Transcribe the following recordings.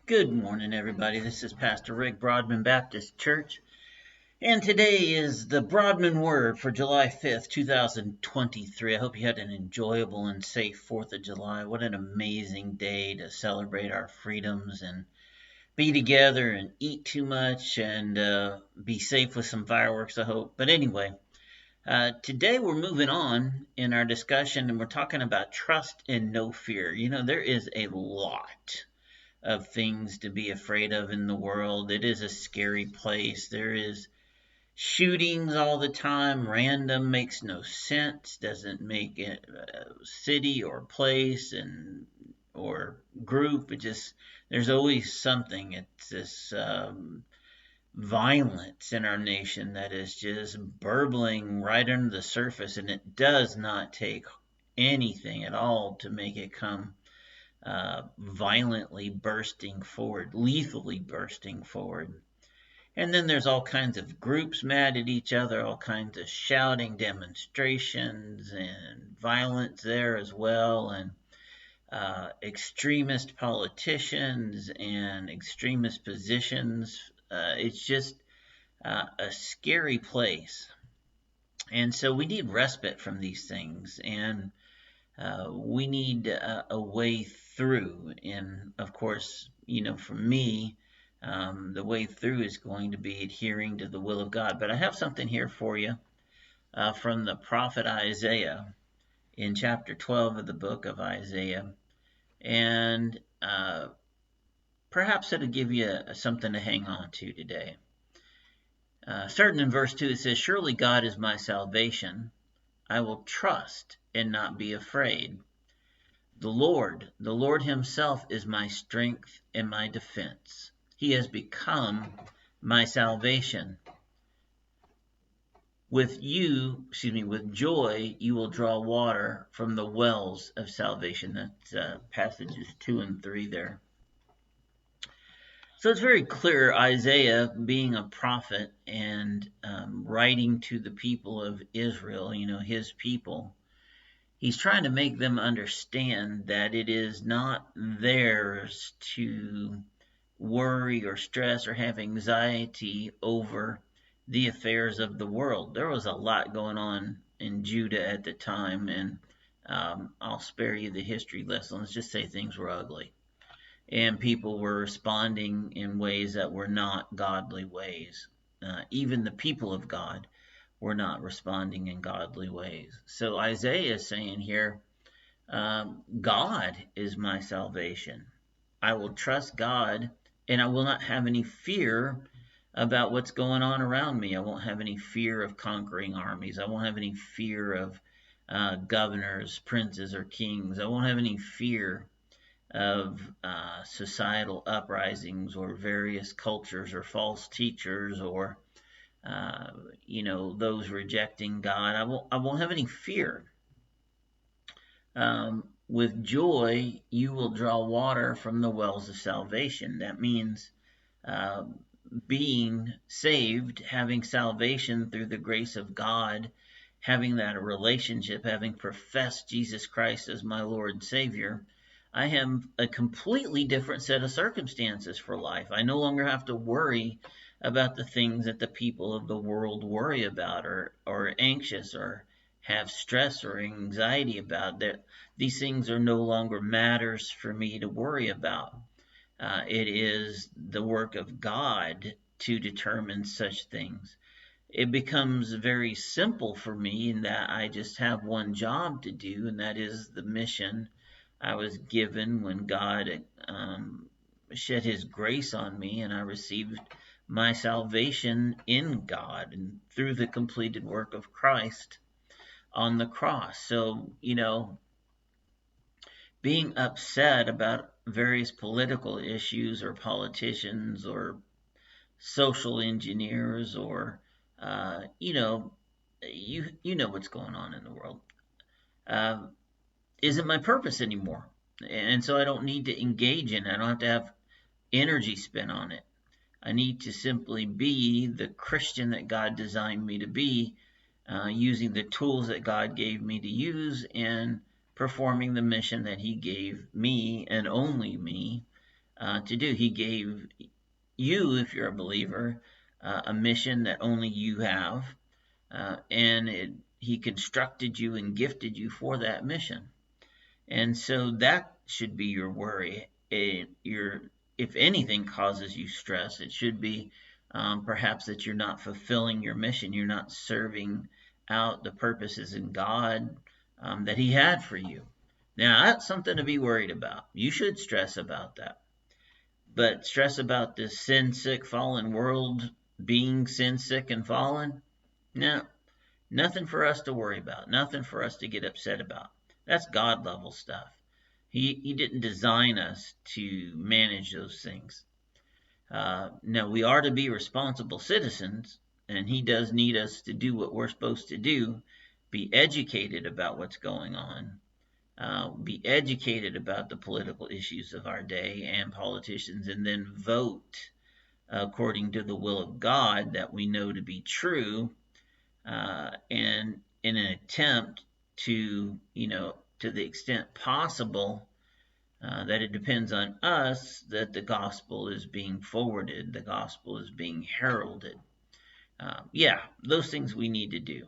Good morning, everybody. This is Pastor Rick, Broadman Baptist Church, and today is the Broadman Word for July 5th, 2023. I hope you had an enjoyable and safe 4th of July. What an amazing day to celebrate our freedoms and be together and eat too much and be safe with some fireworks, I hope. But anyway, today we're moving on in our discussion, and we're talking about trust and no fear. You know, there is a lot of things to be afraid of in the world. It is a scary place. There is shootings all the time. Random makes no sense. Doesn't make it a city or place and or group. It just there's always something. It's this violence in our nation that is just burbling right under the surface, and it does not take anything at all to make it come violently bursting forward, lethally bursting forward. And then there's all kinds of groups mad at each other, all kinds of shouting, demonstrations, and violence there as well, and extremist politicians and extremist positions. It's just a scary place. And so we need respite from these things, and we need a way through. And of course, you know, for me, the way through is going to be adhering to the will of God. But I have something here for you from the prophet Isaiah in chapter 12 of the book of Isaiah. And perhaps it'll give you something to hang on to today. Starting in verse 2, it says, "Surely God is my salvation. I will trust and not be afraid. The Lord himself is my strength and my defense. He has become my salvation. With joy you will draw water from the wells of salvation." That's passages 2 and 3 there. So it's very clear Isaiah, being a prophet and writing to the people of Israel, you know, his people, he's trying to make them understand that it is not theirs to worry or stress or have anxiety over the affairs of the world. There was a lot going on in Judah at the time, and I'll spare you the history lesson. Let's just say things were ugly, and people were responding in ways that were not godly ways. Even the people of God were not responding in godly ways. So Isaiah is saying here, God is my salvation. I will trust God, and I will not have any fear about what's going on around me. I won't have any fear of conquering armies. I won't have any fear of governors, princes, or kings. I won't have any fear of societal uprisings or various cultures or false teachers or those rejecting God. I won't have any fear. With joy, you will draw water from the wells of salvation. That means being saved, having salvation through the grace of God, having that relationship, having professed Jesus Christ as my Lord and Savior. I have a completely different set of circumstances for life. I no longer have to worry about the things that the people of the world worry about or anxious or have stress or anxiety about. These things are no longer matters for me to worry about. It is the work of God to determine such things. It becomes very simple for me in that I just have one job to do, and that is the mission I was given when God shed his grace on me, and I received my salvation in God and through the completed work of Christ on the cross. So, you know, being upset about various political issues or politicians or social engineers or, you know what's going on in the world, isn't my purpose anymore. And so I don't need to engage in it. I don't have to have energy spent on it. I need to simply be the Christian that God designed me to be, using the tools that God gave me to use and performing the mission that he gave me and only me to do. He gave you, if you're a believer, a mission that only you have, and he constructed you and gifted you for that mission. And so that should be your worry. If anything causes you stress, it should be perhaps that you're not fulfilling your mission. You're not serving out the purposes in God that He had for you. Now, that's something to be worried about. You should stress about that. But stress about this sin sick, fallen world being sin sick and fallen? No, nothing for us to worry about, nothing for us to get upset about. That's God level stuff. He didn't design us to manage those things. No, we are to be responsible citizens, and He does need us to do what we're supposed to do, be educated about what's going on, be educated about the political issues of our day and politicians, and then vote according to the will of God that we know to be true, and in an attempt to, to the extent possible, that it depends on us that the gospel is being forwarded, the gospel is being heralded. Yeah, those things we need to do.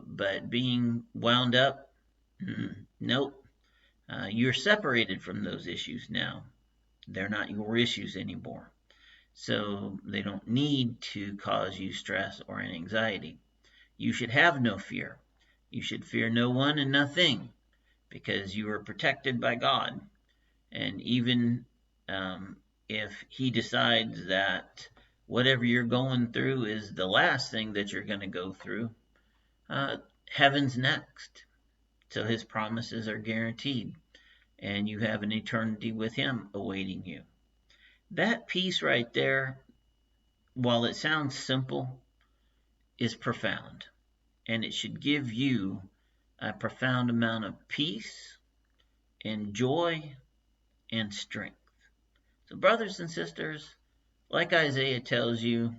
But being wound up, nope. You're separated from those issues now. They're not your issues anymore. So they don't need to cause you stress or anxiety. You should have no fear. You should fear no one and nothing, because you are protected by God. And even if He decides that whatever you're going through is the last thing that you're going to go through, heaven's next. So His promises are guaranteed, and you have an eternity with Him awaiting you. That peace right there, while it sounds simple, is profound. And it should give you a profound amount of peace and joy and strength. So, brothers and sisters, like Isaiah tells you,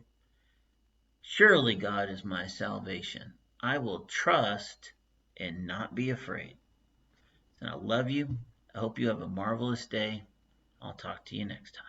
surely God is my salvation. I will trust and not be afraid. And I love you. I hope you have a marvelous day. I'll talk to you next time.